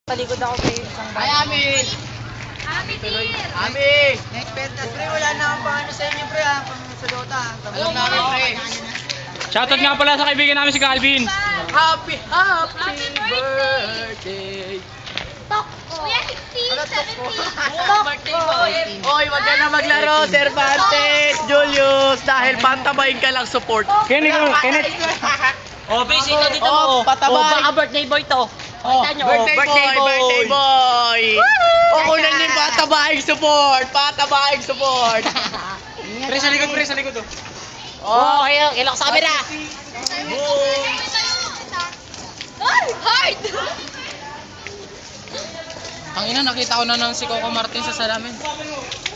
Talikod ako kay isang Ay, Ami! tuloy. Ami! Next pentas, pre, wala na akong paano sa inyo, pre, ha? Pang sa Dota. Alam namin, pre. Shoutout nga pala sa kaibigan namin si Calvin. Happy birthday! Kuya, 16, 17. Birthday boy! Oy, wag ka na maglaro, Cervantes, Julius, dahil pantabayin ka lang support. Kenneth. Oh, base ito dito Oh, patabay. baka birthday boy to. Oh, Kita nyo, birthday boy! O, kunan din patabaing support! Patabaing support! Pre, sa likod, oh. Oh, ilok sa camera. Hard! Ang ina, nakita ko na nang si Coco Martin sa salamin.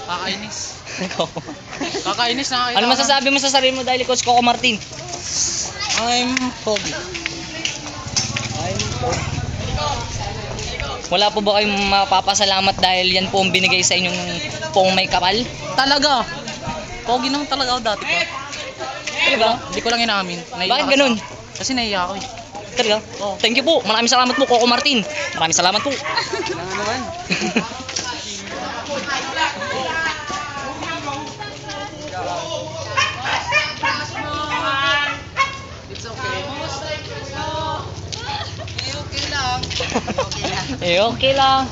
Kakainis. Kakainis, nakakita Ano ko masasabi mo sa sarili mo dahil Coach Coco Martin? I'm pogi. Wala po ba kayong mapapasalamat dahil yan po ang binigay sa inyong pong may kapal? Talaga. Pogi naman talaga ako dati pa. Talaga? Hindi ko lang inamin. Naiiyak Bakit kasi ganun? ako. Kasi naiiyak ako eh. Talaga? Thank you po. Maraming salamat po, Coco Martin. Maraming salamat po. Ano naman? It's okay. Okay lang. Okay lang.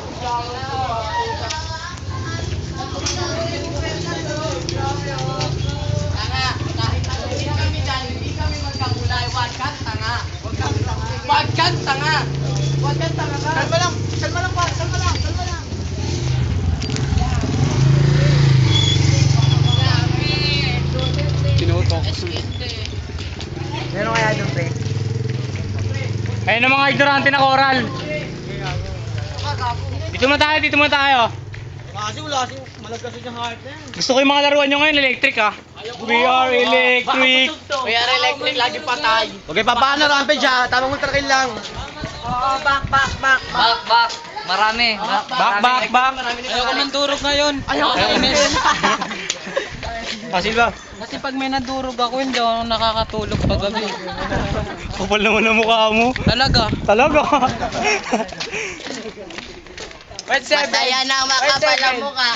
Tanga, kahit ano, hindi kami dahil hindi kami magkakulay. Wag kang tanga. Wag kang tanga. Wag kang tanga. Wag kang tanga ka. Kalma lang pa. Kalma lang. Tinutok. Meron kaya doon, pre? Ayun ang mga ignorante na coral. Dito muna tayo. Kasi wala kasi malagkasin yung heart na yan. Gusto ko yung mga laruan nyo ngayon, electric ah. We are electric. Kaya electric lagi patay. Okay, paano rampage ha? Tamang ultra kill lang. Oo, back. Back. Marami. Back. Ayoko mandurog ngayon. Kainis. Silva. Kasi pag may nadurog ako, hindi ako nakakatulog paggabi. Kapal naman ang mukha mo. Talaga. Talaga. Masaya na ang makapal ang mukha.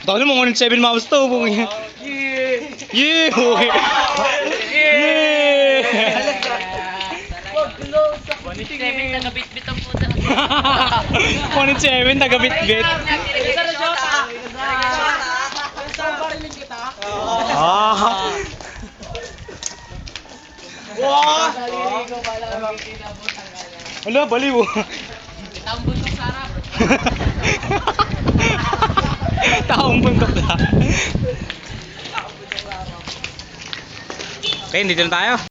Tawag mo, 107 mouse to. Yeah. 107 nagabitbit ang puta. 107, taga-bit-bit. Ah. Wala, baliw. Taong bundok sa harap. Taong bundok na. Okay, dito na tayo.